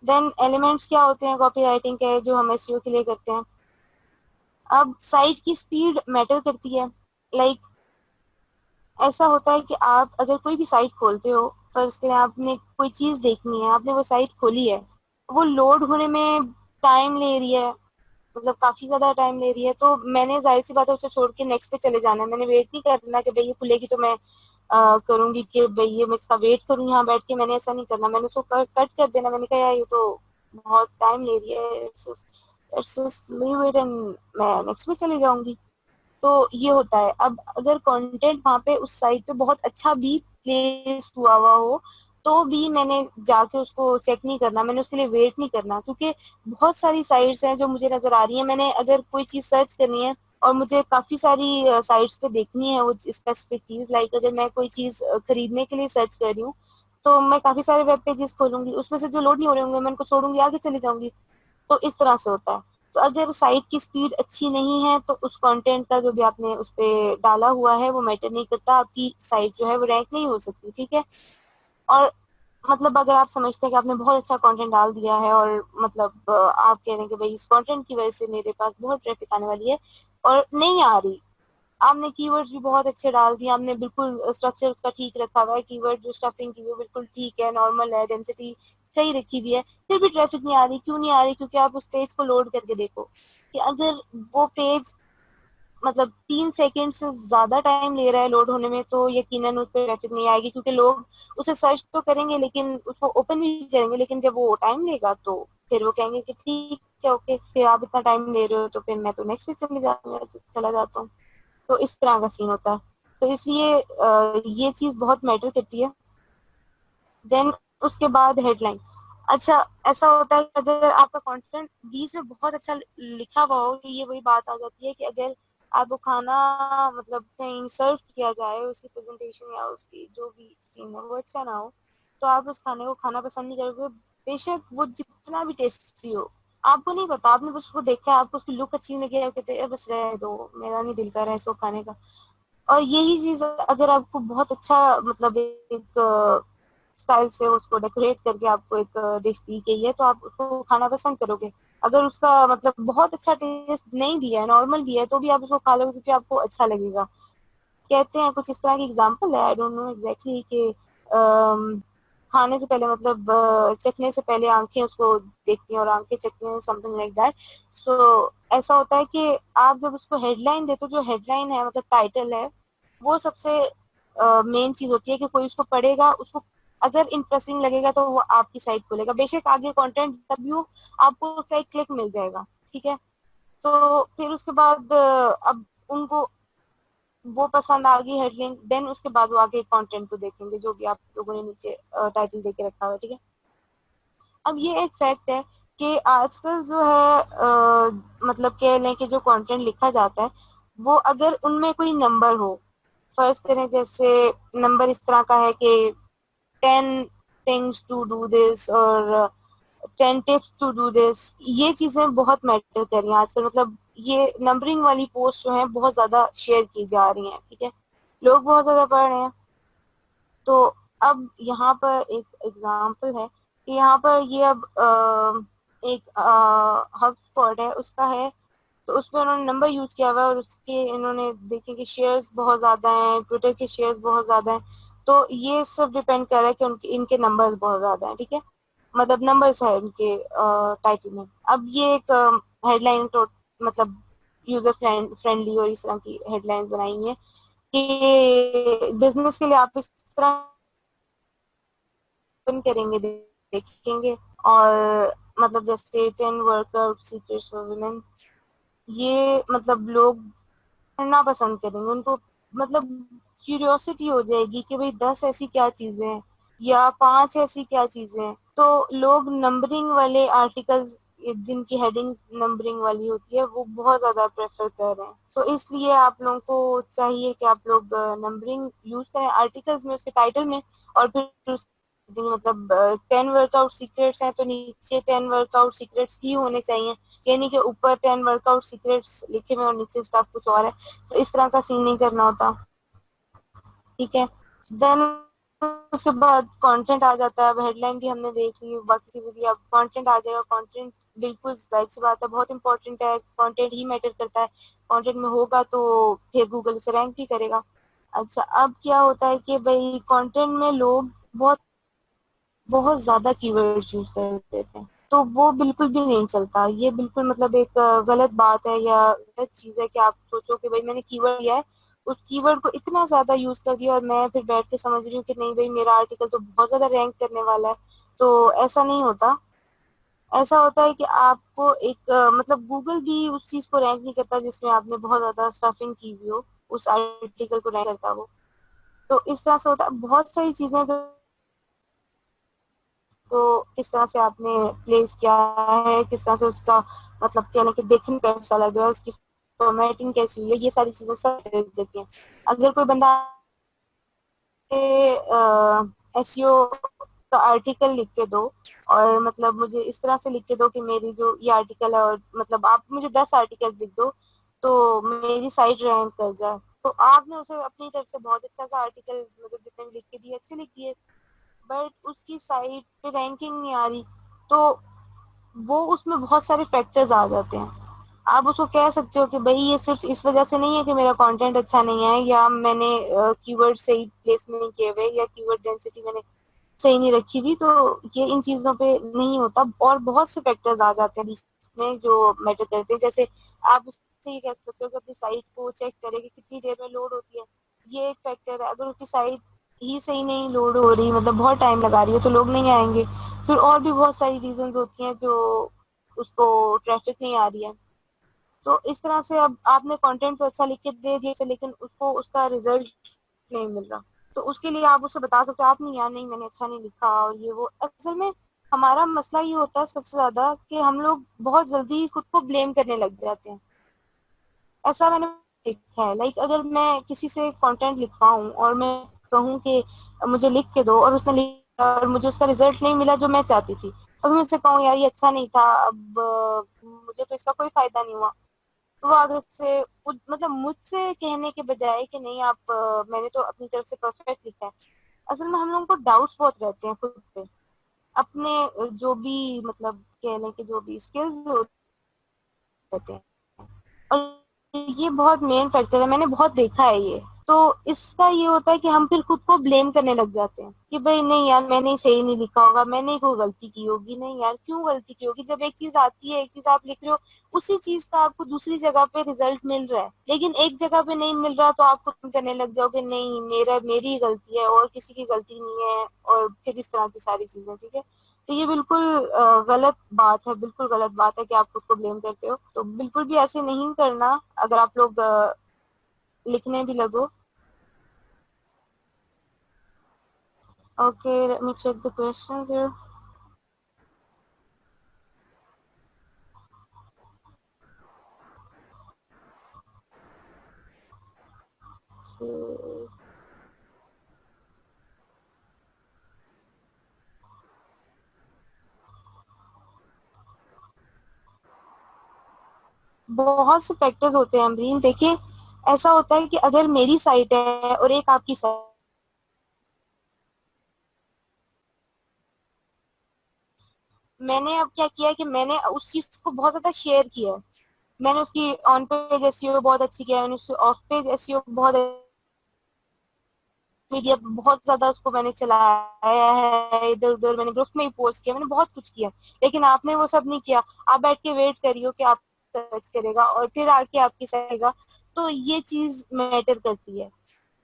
Then elements क्या होते हैं कॉपी राइटिंग के जो हम एसईओ के लिए करते हैं। अब साइट की स्पीड मैटर करती है। लाइक ऐसा होता है कि आप अगर कोई भी साइट खोलते हो, फर्स्ट के आपने कोई चीज देखनी है, आपने वो साइट खोली है, वो लोड होने में टाइम ले रही है, मतलब काफी ज्यादा टाइम ले रही है, तो मैंने जाहिर सी बात है उसे छोड़ के नेक्स्ट पे चले जाना है। मैंने वेट नहीं करना कि भाई ये खुलेगी तो मैं करूंगी कि भाई ये मैं इसका वेट करूँ यहाँ बैठ के। मैंने ऐसा नहीं करना, मैंने उसको कट कर देना। मैंने कहा यार ये तो बहुत टाइम ले रही है, लीव इट एंड मैं नेक्स्ट पे चली जाऊंगी। तो ये होता है। अब अगर कंटेंट वहां पे उस साइट पे बहुत अच्छा भी प्लेस हुआ हुआ हो, तो भी मैंने जाके उसको चेक नहीं करना, मैंने उसके लिए वेट नहीं करना, क्योंकि बहुत सारी साइट्स हैं जो मुझे नजर आ रही हैं। मैंने अगर कोई चीज सर्च करनी है और मुझे काफी सारी साइट्स पे देखनी है वो स्पेसिफिक चीज, लाइक अगर मैं कोई चीज खरीदने के लिए सर्च कर रही हूँ, तो मैं काफी सारे वेब पेजेस खोलूंगी, उसमें से जो लोड नहीं हो रहे होंगे मैं उनको छोड़ूंगी, आगे चली जाऊंगी। तो इस तरह से होता है। तो अगर साइट की स्पीड अच्छी नहीं है तो उस कंटेंट का जो भी आपने उस पे डाला हुआ है वो मैटर नहीं करता, आपकी साइट जो है वो रैंक नहीं हो सकती, ठीक है। और मतलब अगर आप समझते हैं कि आपने बहुत अच्छा कंटेंट डाल दिया है और मतलब आप कह रहे हैं कि भाई इस कंटेंट की वजह से मेरे पास बहुत ट्रैफिक आने वाली है और नहीं आ रही, आपने कीवर्ड्स भी बहुत अच्छे डाल दिए, आपने बिल्कुल स्ट्रक्चर उसका ठीक रखा हुआ है, कीवर्ड जो स्टफिंग की वो बिल्कुल ठीक है, नॉर्मल है, डेंसिटी सही रखी हुई है, फिर भी ट्रैफिक नहीं आ रही। क्यों नहीं आ रही? क्योंकि आप उस पेज को लोड करके देखो कि अगर वो पेज मतलब 3 सेकंड से ज्यादा टाइम ले रहा है लोड होने में, तो यकीनन उस पर ट्रैफिक नहीं आएगी, क्योंकि लोग उसे सर्च तो करेंगे लेकिन उसको ओपन भी करेंगे, लेकिन जब वो टाइम लेगा तो फिर वो कहेंगे कि ठीक है ओके, फिर आप इतना टाइम ले रहे हो तो फिर मैं तो नेक्स्ट पे चला जाता हूँ। तो इस तरह का सीन होता है। तो इसलिए ये चीज बहुत मैटर करती है। देन उसके बाद हेडलाइन। अच्छा, ऐसा होता है कि अगर आपका कंटेंट बीच में बहुत अच्छा लिखा हुआ हो, ये वही बात आ जाती है कि अगर आपको खाना मतलब कहीं सर्व किया जाए, उसकी प्रेजेंटेशन या उसकी जो भी सीन है वो अच्छा ना हो, तो आप उस खाने को खाना पसंद नहीं करोगे, बेशक वो जितना भी टेस्टी हो। आपको नहीं पता, आपने बस उसको देखा, आपको उसकी लुक अच्छी नहीं लगी, आप कहते हैं बस रह दो, मेरा नहीं दिल कर रहा है इसको खाने का। और यही चीज अगर आपको बहुत अच्छा मतलब एक स्टाइल से उसको डेकोरेट करके आपको एक डिश दी गई है, तो आप उसको खाना पसंद करोगे। अगर उसका मतलब बहुत अच्छा टेस्ट नहीं भी है, नॉर्मल भी है, तो भी आप उसको खा लोगे क्योंकि आपको अच्छा लगेगा। कहते हैं कुछ इस तरह की एग्जांपल है, आई डोंट नो एग्जैक्टली कि खाने से पहले मतलब चखने से पहले आंखें उसको देखती हैं और आंखें चखती हैं, समथिंग लाइक दैट। सो ऐसा होता है कि आप जब उसको हेडलाइन देते हो, जो हेडलाइन है मतलब टाइटल है, वो सबसे मेन चीज होती है कि कोई उसको पढ़ेगा, उसको अगर इंटरेस्टिंग लगेगा तो वो आपकी साइट खोलेगा, बेशक आगे कंटेंट तभी हो, आपको उसका एक क्लिक मिल जाएगा, ठीक है। तो फिर उसके बाद अब उनको वो पसंद आ गई हेडलाइन, देन उसके बाद वो आगे कंटेंट को देखेंगे जो भी आप लोगों ने नीचे टाइटल देके रखा हुआ है, ठीक है। अब ये एक फैक्ट है कि आजकल जो है मतलब कह लें कि जो कंटेंट लिखा जाता है, वो अगर उनमें कोई नंबर हो, फर्ज करें जैसे नंबर इस तरह का है कि 10 things to do this और 10 tips to do this, ये चीजें बहुत मैटर कर रही हैं आजकल। मतलब ये नंबरिंग वाली पोस्ट जो है बहुत ज्यादा शेयर की जा रही हैं, ठीक है, लोग बहुत ज्यादा पढ़ रहे हैं। तो अब यहाँ पर एक एग्जाम्पल है कि यहाँ पर ये अब एक हब स्पॉट है उसका है, तो उसमें उन्होंने नंबर यूज किया हुआ है और उसके इन्होंने देखे कि शेयर्स बहुत ज्यादा हैं, ट्विटर के शेयर्स बहुत ज्यादा हैं। तो ये सब डिपेंड कर रहा है कि उनके इनके नंबर्स बहुत ज्यादा हैं, ठीक है, मतलब नंबर्स है उनके टाइटल में। अब ये एक हेडलाइन तो मतलब यूजर फ्रेंडली और इस तरह की हेडलाइंस बनाई है कि बिजनेस के लिए आप इस तरह ओपन करेंगे, देखेंगे, और मतलब जैसे 10 वर्कआउट सीक्रेट्स फॉर वुमेन, ये मतलब लोग पढ़ना पसंद करेंगे, उनको मतलब क्यूरियोसिटी हो जाएगी कि भाई 10 ऐसी क्या चीजें हैं या 5 ऐसी क्या चीजें हैं। तो लोग नंबरिंग वाले आर्टिकल्स जिनकी हेडिंग नंबरिंग वाली होती है वो बहुत ज्यादा प्रेफर कर रहे हैं। तो इसलिए आप लोगों को चाहिए कि आप लोग नंबरिंग यूज करें आर्टिकल्स में, उसके टाइटल में, और फिर मतलब 10 वर्कआउट सीक्रेट्स हैं तो नीचे 10 वर्कआउट सीक्रेट्स ही होने चाहिए, यानी कि ऊपर 10 वर्कआउट सीक्रेट्स लिखे हुए और नीचे स्टाफ कुछ और है। तो इस तरह का सीन नहीं करना होता, ठीक है। देन उसके बाद कंटेंट आ जाता है। अब हेडलाइन भी हमने देख ली, बाकी चीजें भी, अब कंटेंट आ जाएगा। कंटेंट बिल्कुल जाहिर सी बात है बहुत इंपॉर्टेंट है, कंटेंट ही मैटर करता है। कंटेंट में होगा तो फिर गूगल उसे रैंक भी करेगा। अच्छा, अब क्या होता है कि भाई कंटेंट में लोग बहुत बहुत ज्यादा कीवर्ड यूज कर देते हैं, तो वो बिल्कुल भी नहीं चलता। ये बिल्कुल मतलब एक गलत बात है या गलत चीज है कि आप सोचो कि भाई मैंने कीवर्ड लिया है, उस कीवर्ड को इतना ज्यादा यूज कर दिया और मैं फिर बैठ के समझ रही हूँ कि नहीं भाई मेरा आर्टिकल तो बहुत ज्यादा रैंक करने वाला है। तो ऐसा नहीं होता। ऐसा होता है कि आपको एक मतलब गूगल भी उस चीज को रैंक नहीं करता जिसमें आपने बहुत ज्यादा स्टफिंग की हुई हो, उस आर्टिकल को रैंक करता वो। तो इस तरह से होता है बहुत सारी चीजें जो, तो किस तरह से आपने प्लेस किया है, किस तरह से उसका मतलब कहने के देखने कैसा लग रहा है, उसकी फॉर्मेटिंग कैसी हुई है, ये सारी चीजें सब देती हैं। अगर कोई बंदा एसईओ का आर्टिकल लिख के दो, और मतलब मुझे इस तरह से लिख के दो कि मेरी जो ये आर्टिकल है, और मतलब आप मुझे 10 आर्टिकल लिख दो तो मेरी साइट रैंक कर जाए, तो आपने उसे अपनी तरफ से बहुत अच्छा सा आर्टिकल मतलब जितने भी लिख के दिए अच्छे लिख दिए, बट उसकी साइट पे रैंकिंग नहीं आ रही। तो वो उसमें बहुत सारे फैक्टर्स आ जाते हैं। आप उसको कह सकते हो कि भाई ये सिर्फ इस वजह से नहीं है कि मेरा कंटेंट अच्छा नहीं है, या मैंने कीवर्ड सही प्लेस नहीं किए हुए, या कीवर्ड डेंसिटी मैंने सही नहीं रखी हुई, तो ये इन चीजों पे नहीं होता। और बहुत से फैक्टर्स आ जाते हैं बीच में जो मैटर करते हैं। जैसे आप उससे ये कह सकते हो कि अपनी साइट को चेक करें कि कितनी देर में लोड होती है, ये एक फैक्टर है। अगर उसकी साइट ही सही नहीं लोड हो रही, मतलब बहुत टाइम लगा रही है, तो लोग नहीं आएंगे। फिर और भी बहुत सारी रीजंस होती हैं जो उसको ट्रैफिक नहीं आ रही है। तो इस तरह से अब आपने कंटेंट तो अच्छा लिख के दे दिया, लेकिन उसको उसका रिजल्ट नहीं मिल रहा, तो उसके लिए आप उसे बता सकते हो, आप नहीं यार नहीं मैंने अच्छा नहीं लिखा और ये वो। असल में हमारा मसला ये होता है सबसे ज्यादा कि हम लोग बहुत जल्दी खुद को ब्लेम करने लग जाते हैं। ऐसा मैंने देखा है। लाइक अगर मैं किसी से कंटेंट लिखवाऊं और मैं कहूं कि मुझे लिख के दो, और उसने लिखा और मुझे उसका रिजल्ट नहीं मिला जो मैं चाहती थी, अब मैं उससे कहूँ यार ये अच्छा नहीं था, अब मुझे तो इसका कोई फायदा नहीं हुआ, तो वो आगे से मतलब मुझसे कहने के बजाय कि नहीं आप मैंने तो अपनी तरफ से परफेक्ट लिखा है। असल में हम लोगों को डाउट्स बहुत रहते हैं खुद पे, अपने जो भी मतलब कहने के जो भी स्किल्स होते हैं। और ये बहुत मेन फैक्टर है, मैंने बहुत देखा है ये। तो इसका ये होता है कि हम फिर खुद को ब्लेम करने लग जाते हैं कि भाई नहीं यार मैंने सही नहीं लिखा होगा, मैंने कोई गलती की होगी। नहीं यार क्यों गलती की होगी, जब एक चीज आती है, एक चीज आप लिख रहे हो, उसी चीज का आपको दूसरी जगह पे रिजल्ट मिल रहा है, लेकिन एक जगह पे नहीं मिल रहा, तो आप खुद करने लग जाओगे नहीं मेरा मेरी गलती है और किसी की गलती नहीं है, और फिर इस तरह की सारी चीजें। ठीक है, तो ये बिल्कुल गलत बात है, बिल्कुल गलत बात है कि आप खुद को ब्लेम करते हो। तो बिल्कुल भी ऐसे नहीं करना अगर आप लोग लिखने भी लगो। Okay, let me check the questions here. Okay. बहुत से फैक्टर्स होते हैं अमरीन, देखिए ऐसा होता है कि अगर मेरी साइट है और एक आपकी साइट, मैंने अब क्या किया है कि मैंने उस चीज को बहुत ज्यादा शेयर किया है। मैंने उसकी ऑन पेज एसईओ बहुत अच्छी किया है, मैंने उसकी ऑफ पेज एसईओ बहुत, मीडिया पे बहुत ज्यादा उसको मैंने चलाया है, इधर उधर मैंने ग्रुप में ही पोस्ट किया, मैंने बहुत कुछ किया। लेकिन आपने वो सब नहीं किया, आप बैठ के वेट करियो कि आप सर्च करेगा और फिर आके आपकी सहेगा, तो ये चीज मैटर करती है।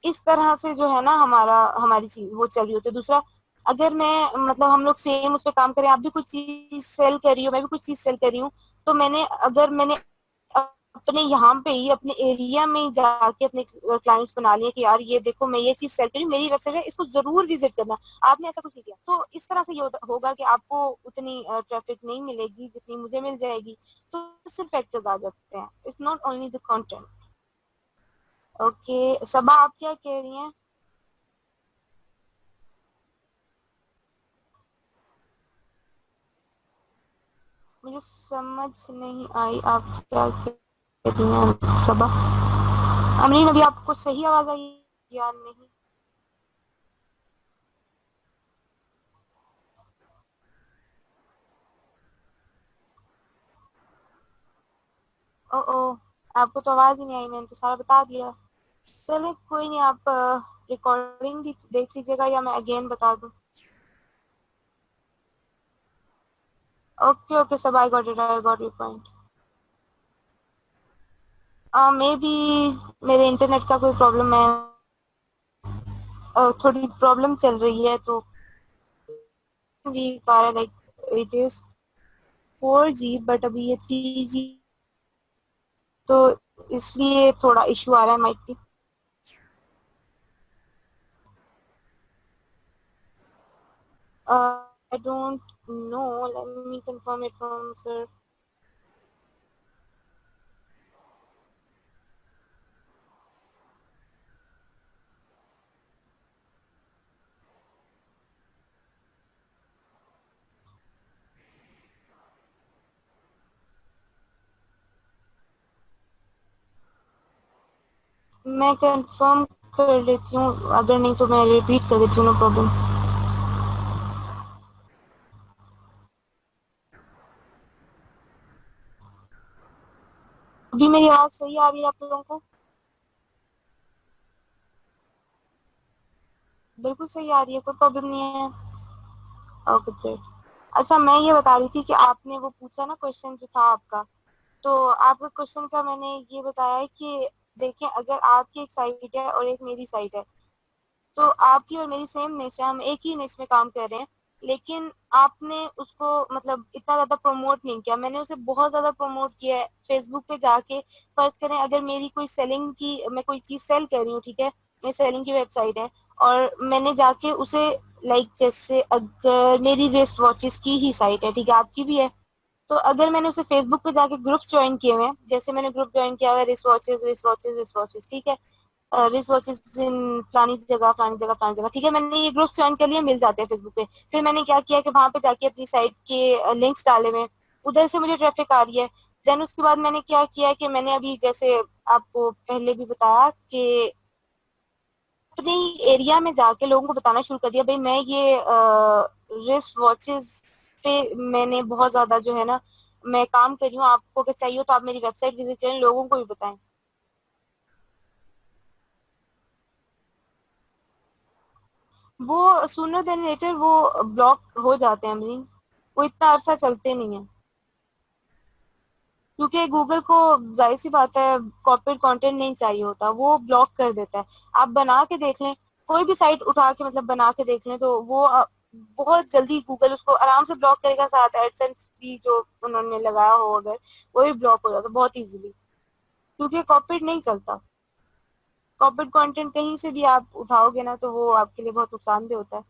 इस तरह से जो है ना हमारा हमारी चीज वो चल रही होती है। दूसरा, अगर मैं मतलब हम लोग सेम उस पर काम करें, आप भी कुछ चीज सेल कर रही हो, मैं भी कुछ चीज सेल कर रही हूँ, तो मैंने अगर मैंने अपने यहाँ पे ही अपने एरिया में ही जाके अपने क्लाइंट्स बना लिए कि यार ये देखो मैं ये चीज सेल करी, मेरी वेबसाइट है, इसको जरूर विजिट करना। आपने ऐसा कुछ नहीं किया, तो इस तरह से ये होगा कि आपको उतनी ट्रैफिक नहीं मिलेगी जितनी मुझे मिल जाएगी। तो सिर्फ फैक्टर्स आ जाते हैं, it's not only the content. Okay Saba, आप क्या कह रही हैं? मुझे समझ नहीं आई आप क्या कह रही हैं सबा। अमरीन अभी आपको सही आवाज आई या नहीं? ओ ओ, आपको तो आवाज ही नहीं आई, मैंने तो सारा बता दिया। चलिए कोई नहीं, आप रिकॉर्डिंग भी देख लीजिएगा या मैं अगेन बता दूं। ओके ओके सब, I got it, I got your point. May be मेरे इंटरनेट का कोई प्रॉब्लम है, थोड़ी प्रॉब्लम चल रही है, तो भी कारण like it is 4G but अभी ये 3G, तो इसलिए थोड़ा इशू आ रहा है माइक की। I don't know, let me confirm it from sir. मैं कंफर्म कर लेती हूँ, अगर नहीं तो मैं रिपीट कर देती हूँ, नो प्रॉब्लम। अभी मेरी आवाज सही आ रही है आप लोगों को? बिल्कुल सही आ रही है, कोई प्रॉब्लम नहीं है? Okay great. अच्छा, मैं ये बता रही थी कि आपने वो पूछा ना क्वेश्चन जो था आपका, तो आपका क्वेश्चन का मैंने ये बताया है कि देखें, अगर आपकी एक साइट है और एक मेरी साइट है, तो आपकी और मेरी सेम निश है, हम एक ही निश में काम कर रहे हैं, लेकिन आपने उसको मतलब इतना ज्यादा प्रमोट नहीं किया, मैंने उसे बहुत ज्यादा प्रमोट किया है फेसबुक पे जाके। फर्ज करें अगर मेरी कोई सेलिंग की, मैं कोई चीज सेल कर रही हूँ, ठीक है, मेरी सेलिंग की वेबसाइट है, और मैंने जाके उसे लाइक जैसे अगर मेरी रिस्ट वॉचेस की ही साइट है, ठीक है, आपकी भी है, तो अगर मैंने उसे फेसबुक पे जाके ग्रुप ज्वाइन किए हुए हैं, जैसे मैंने ग्रुप ज्वाइन किया हुआ है wrist watches wrist watches wrist watches, ठीक है, रिसोर्सेज इन फलानी जगह फलानी जगह फलानी जगह, ठीक है, मैंने ये ग्रुप ज्वाइन कर लिए, मिल जाते हैं फेसबुक पे। फिर मैंने क्या किया कि वहां पे जाके अपनी साइट के लिंक्स डाले हुए हैं, उधर से मुझे ट्रैफिक आ रही है। देन उसके बाद मैंने क्या किया कि मैंने अभी जैसे आपको पहले भी बताया कि अपने एरिया में जाके लोगों को बताना शुरू कर दिया, भाई मैं ये रिस्ट वॉचेस पे मैंने बहुत ज्यादा जो है ना, मैं काम कर रही हूँ, आपको अगर चाहिए तो आप मेरी वेबसाइट विजिट करें, लोगों को भी बताएं। वो सूनर देन लेटर वो ब्लॉक हो जाते हैं अमरीन, वो इतना अरसा चलते नहीं है, क्योंकि गूगल को जाहिर सी बात है कॉपीराइट कंटेंट नहीं चाहिए होता, वो ब्लॉक कर देता है। आप बना के देख लें, कोई भी साइट उठा के मतलब बना के देख लें, तो वो बहुत जल्दी गूगल उसको आराम से ब्लॉक करेगा, साथ एडसेंस भी जो उन्होंने लगाया हो अगर, वो भी ब्लॉक हो जाता है बहुत इजीली, क्योंकि कॉपीराइट नहीं चलता। कॉपीराइट कंटेंट कहीं से भी आप उठाओगे ना, तो वो आपके लिए बहुत नुकसानदेह होता है।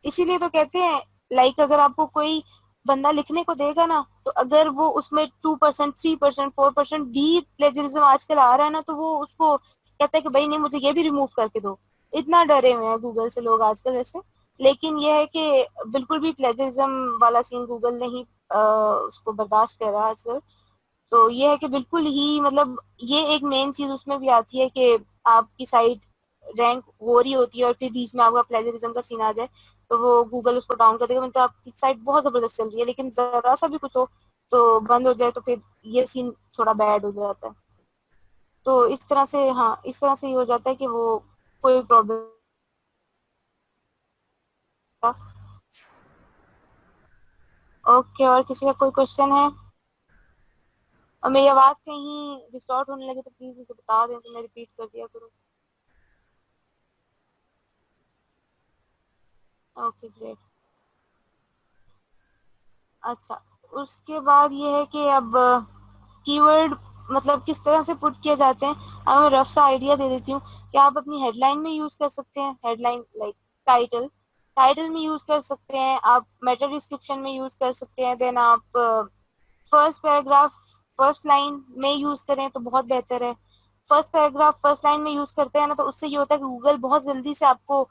इसीलिए तो कहते हैं, लाइक अगर आपको कोई बंदा लिखने को देगा ना, तो अगर वो उसमें 2%, 3%, 4% डीप प्लेजरिज्म आजकल आ रहा है ना, तो वो उसको कहता है कि भाई नहीं, मुझे ये भी रिमूव करके दो। इतना डरे हुए हैं गूगल से लोग आजकल वैसे। लेकिन यह है कि बिल्कुल भी प्लेजरिज्म वाला सीन गूगल नहीं उसको बर्दाश्त कर रहा आजकल। तो ये है कि बिल्कुल ही मतलब ये एक मेन चीज उसमें भी आती है कि आपकी साइट रैंक हो रही होती है और फिर बीच में आपका प्लेजरिज्म का सीन आ जाए, तो वो गूगल उसको डाउन कर देगा, मतलब आपकी साइट बहुत जबरदस्त चल रही है, लेकिन जरा सा भी कुछ हो तो बंद हो जाए, तो फिर ये सीन थोड़ा बैड हो जाता है। तो इस तरह से, हाँ, इस तरह से ये हो जाता है कि वो कोई प्रॉब्लम। ओके, और किसी का कोई क्वेश्चन है? और मेरी आवाज कहीं डिस्टॉर्ट होने लगे तो प्लीज मुझे बता दें, तो मैं रिपीट कर दिया करूँ। Okay great. अच्छा, उसके बाद ये है कि अब कीवर्ड मतलब किस तरह से पुट किए जाते हैं, अब मैं रफ सा आइडिया दे देती हूँ कि आप अपनी हेडलाइन में यूज कर सकते हैं, हेडलाइन लाइक टाइटल, टाइटल में यूज कर सकते हैं, आप मेटा डिस्क्रिप्शन में यूज कर सकते हैं, देन आप फर्स्ट पैराग्राफ फर्स्ट लाइन में यूज करें तो बहुत बेहतर है। फर्स्ट पैराग्राफ फर्स्ट लाइन में यूज करते हैं ना, तो उससे ये होता है कि गूगल बहुत जल्दी से आपको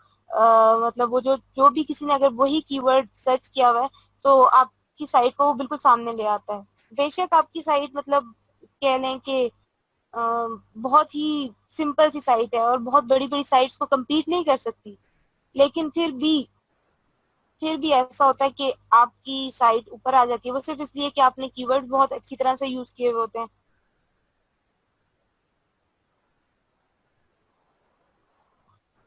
मतलब वो जो जो भी किसी ने अगर वही कीवर्ड सर्च किया हुआ है, तो आपकी साइट को वो बिल्कुल सामने ले आता है। बेशक आपकी साइट मतलब कह लें कि बहुत ही सिंपल सी साइट है और बहुत बड़ी बड़ी साइट्स को compete नहीं कर सकती, लेकिन फिर भी ऐसा होता है कि आपकी साइट ऊपर आ जाती है, वो सिर्फ इसलिए कि आपने कीवर्ड बहुत अच्छी तरह से यूज किए हुए होते हैं।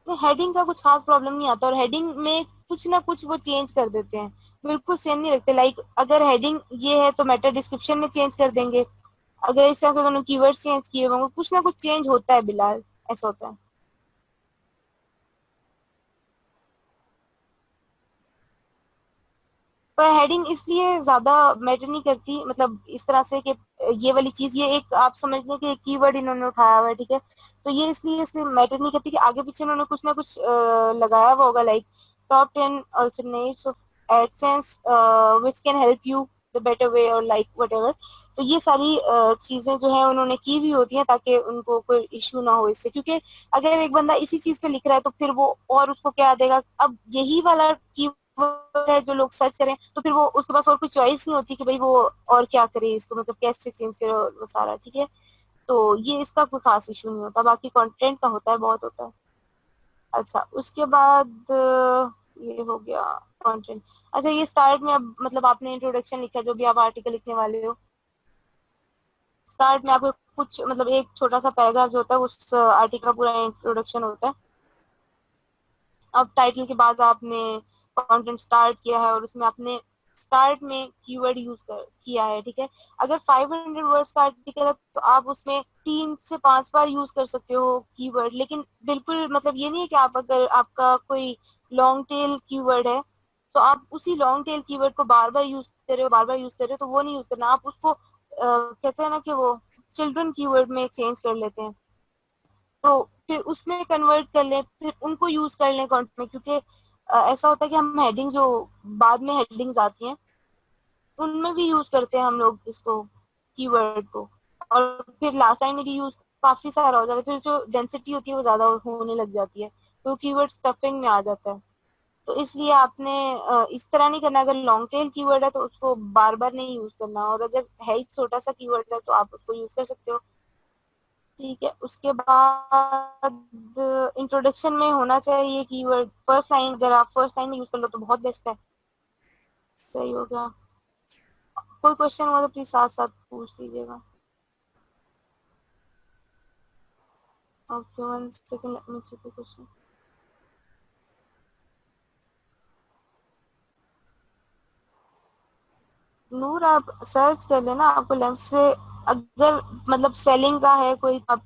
हेडिंग का कुछ खास प्रॉब्लम नहीं आता, और हेडिंग में कुछ ना कुछ वो चेंज कर देते हैं, बिल्कुल सेम नहीं रखते। लाइक अगर हेडिंग ये है तो मेटा डिस्क्रिप्शन में चेंज कर देंगे, अगर इस तरह से उन्होंने कीवर्ड चेंज किए होंगे, कुछ ना कुछ चेंज होता है बिलाल, ऐसा होता है। पर हेडिंग इसलिए ज्यादा मैटर नहीं करती, मतलब इस तरह से कि ये वाली चीज, ये एक आप समझ लें कि कीवर्ड इन्होंने उठाया हुआ है, ठीक है, तो ये इसलिए मैटर नहीं करती कि आगे पीछे उन्होंने कुछ ना कुछ लगाया हुआ होगा, like top 10 alternates of AdSense which can help you the better way, और लाइक व्हाटएवर। तो ये सारी चीजें जो है उन्होंने की भी होती हैं ताकि उनको कोई इशू ना हो इससे, क्योंकि अगर एक बंदा इसी चीज पे लिख रहा है तो फिर वो और उसको क्या देगा, अब यही वाला कीवर्ड है जो लोग सर्च करें, तो फिर वो उसके पास और कोई चॉइस नहीं होती कि भाई वो और क्या करे इसको, मतलब कैसे चेंज करे और वो सारा, ठीक है। तो ये इसका कोई खास इशू नहीं होता, बाकी कंटेंट का होता है, बहुत होता है। अच्छा, उसके बाद ये हो गया कंटेंट। अच्छा, ये स्टार्ट में अब मतलब आपने इंट्रोडक्शन लिखा, जो भी आप आर्टिकल लिखने वाले हो, स्टार्ट में आपको कुछ मतलब एक छोटा सा पैराग्राफ जो होता है उस आर्टिकल का पूरा इंट्रोडक्शन होता है। अब टाइटल के बाद आपने कंटेंट स्टार्ट किया है और उसमें आपने स्टार्ट में कीवर्ड यूज कर किया है, ठीक है। अगर 500 वर्ड्स का आर्टिकल है तो आप उसमें 3 से 5 बार यूज कर सकते हो कीवर्ड, लेकिन बिल्कुल मतलब ये नहीं है कि आप अगर आपका कोई लॉन्ग टेल कीवर्ड है तो आप उसी लॉन्ग टेल कीवर्ड को बार बार यूज कर रहे हो, बार बार यूज कर रहे हो, तो वो नहीं यूज करना। आप उसको कहते हैं ना कि वो चिल्ड्रन कीवर्ड में चेंज कर लेते हैं, तो फिर उसमें कन्वर्ट कर लें, फिर उनको यूज कर लें कंटेंट में, क्योंकि ऐसा होता है कि हम हेडिंग जो बाद में हेडिंग्स आती हैं उनमें भी यूज करते हैं हम लोग इसको, कीवर्ड को, और फिर लास्ट टाइम में भी यूज काफी सारा हो जाता है, फिर जो डेंसिटी होती है वो ज्यादा होने लग जाती है, तो कीवर्ड स्टफिंग में आ जाता है। तो इसलिए आपने इस तरह नहीं करना, अगर लॉन्ग टेल कीवर्ड है तो उसको बार बार नहीं यूज करना, और अगर है ही छोटा सा कीवर्ड है तो आप उसको यूज कर सकते हो। ठीक है, उसके बाद इंट्रोडक्शन में होना चाहिए कीवर्ड फर्स्ट लाइन, अगर आप फर्स्ट लाइन में यूज कर लो तो बहुत बेस्ट है। सही हो गया। कोई क्वेश्चन हो तो प्लीज साथ साथ पूछ लीजिएगा। Okay, 1 second, let me check the question. Noor, आप सर्च कर लेना, आपको लेफ्ट से अगर मतलब सेलिंग का है कोई, आप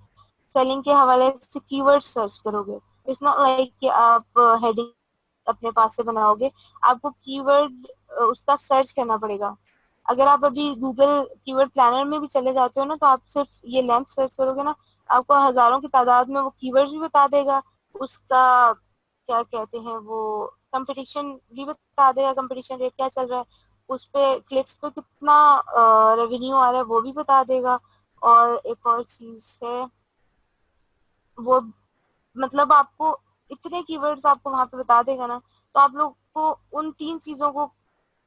सेलिंग के हवाले से कीवर्ड सर्च करोगे, इट्स नॉट लाइक कि आप हेडिंग अपने पास से बनाओगे, आपको कीवर्ड उसका सर्च करना पड़ेगा। अगर आप अभी गूगल कीवर्ड प्लानर में भी चले जाते हो ना, तो आप सिर्फ ये लेंथ सर्च करोगे ना, आपको हजारों की तादाद में वो कीवर्ड्स भी बता देगा, उसका क्या कहते हैं वो कंपटीशन भी बता देगा, कंपटीशन रेट क्या चल रहा है, उस पे क्लिक्स पे कितना रेवेन्यू आ रहा है वो भी बता देगा। और एक और चीज है वो, मतलब आपको इतने कीवर्ड्स आपको वहां पे बता देगा ना, तो आप लोग को उन 3 चीजों को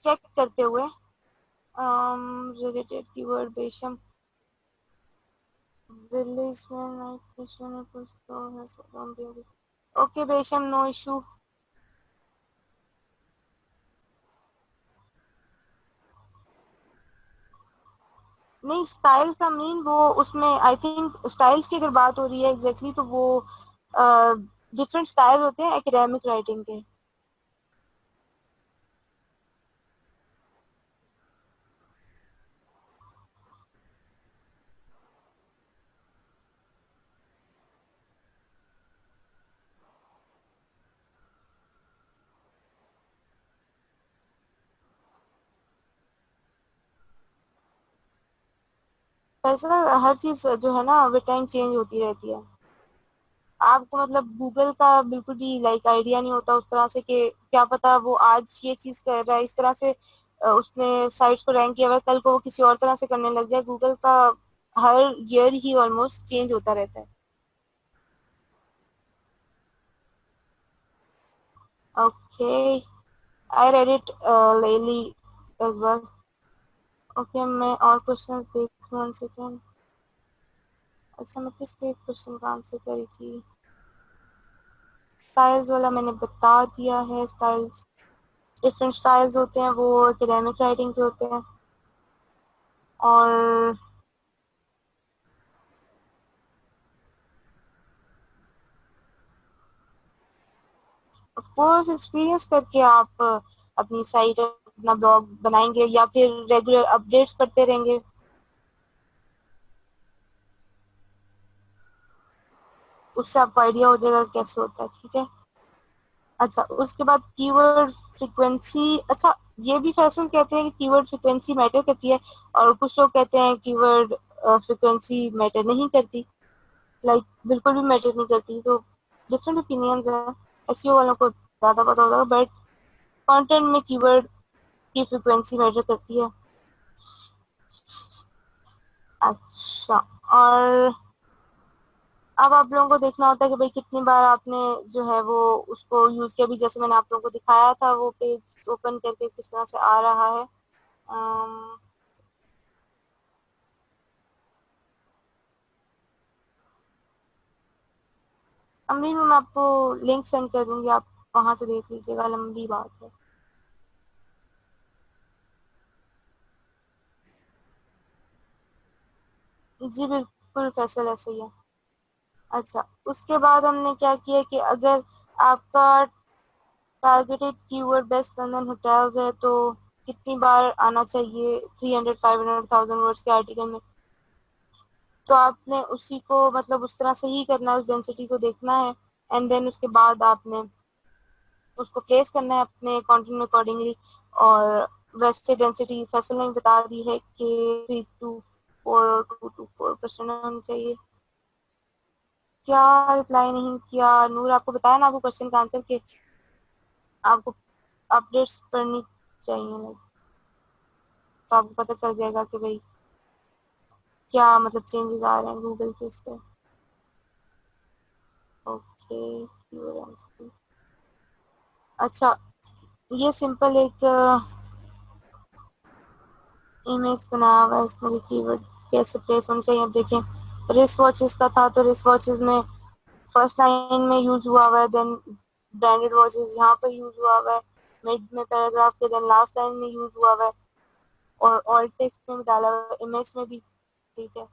चेक करते हुए, रिलेटेड कीवर्ड बेशम विलेज में कुछ तो है, ओके बेशम, नो इशू। नहीं, स्टाइल का मीन वो उसमें आई थिंक स्टाइल्स की अगर बात हो रही है एग्जैक्टली तो वो डिफरेंट स्टाइल होते हैं एकेडमिक राइटिंग के। वैसे हर चीज जो है ना वो टाइम चेंज होती रहती है। आपको मतलब गूगल का बिल्कुल भी लाइक आइडिया नहीं होता उस तरह से कि क्या पता वो आज ये चीज कर रहा है इस तरह से, उसने साइट्स को रैंक किया हुआ है, कल को वो किसी और तरह से करने लग जाए। गूगल का हर ईयर ही ऑलमोस्ट चेंज होता रहता है। ओके, आई रेड इट लेली एज वेल। ओके, मैं और क्वेश्चन देख लूं, 1 सेकेंड। अच्छा, मैं किसके क्वेश्चन का आंसर करी थी? स्टाइल्स वाला मैंने बता दिया है। स्टाइल्स, डिफरेंट स्टाइल्स होते हैं, वो एकेडमिक राइटिंग के होते हैं। और ऑफ कोर्स एक्सपीरियंस करके आप अपनी साइट, अपना ब्लॉग बनाएंगे या फिर रेगुलर अपडेट्स करते रहेंगे। उससे आपको आइडिया हो जाएगा कैसे होता है, ठीक है। अच्छा, उसके बाद कीवर्ड फ्रिक्वेंसी। अच्छा, ये भी फैशन कहते हैं कि कीवर्ड फ्रिक्वेंसी मैटर करती है, और कुछ लोग कहते हैं कीवर्ड फ्रिक्वेंसी मैटर नहीं करती, लाइक बिल्कुल भी मैटर नहीं करती। तो डिफरेंट ओपिनियंस है, एसईओ वालों को ज्यादा पता होगा, बट कंटेंट में कीवर्ड की फ्रिक्वेंसी मैटर करती है। अच्छा, और अब आप लोगों को देखना होता है कि भाई कितनी बार आपने जो है वो उसको यूज किया। भी जैसे मैंने आप लोगों को दिखाया था वो पेज ओपन करके किस तरह से आ रहा है। अम, अमरीन, मैं आपको लिंक सेंड कर दूंगी, आप वहां से देख लीजिएगा, लंबी बात है। जी बिल्कुल फैसल, ऐसे ही है। अच्छा, उसके बाद हमने क्या किया कि अगर आपका targeted keyword best London hotels है, तो कितनी बार आना चाहिए 300, 500, 1000 वर्ड्स के आर्टिकल में। तो आपने उसी को मतलब उस तरह से ही करना है, उस डेंसिटी को देखना है, एंड देन उसके बाद आपने उसको प्लेस करना है अपने कंटेंट में अकॉर्डिंगली। और वैसे डेंसिटी फैसल ने बता दी है कि 3 to 4, 2 to 4% होनी चाहिए। क्या रिप्लाई नहीं किया नूर? आपको बताया ना आपको क्वेश्चन का आंसर कि आपको अपडेट्स करनी चाहिए, like, तो आपको पता चल जाएगा कि भाई क्या मतलब चेंजेस आ रहे हैं गूगल के उस पर। ओके, अच्छा, ये सिंपल एक इमेज बनाया हुआ है, इसमें कीवर्ड कैसे प्लेस होनी चाहिए। अब देखें, रिस्ट वॉचेस का था तो रिस्ट वॉचेस में फर्स्ट लाइन में यूज हुआ हुआ है, देन ब्रांडेड वॉचेस यहाँ पर यूज हुआ हुआ है, मिड में पैराग्राफ के, देन लास्ट लाइन में यूज हुआ हुआ है, और ऑल टेक्स्ट में भी डाला हुआ है, इमेज में भी, ठीक है।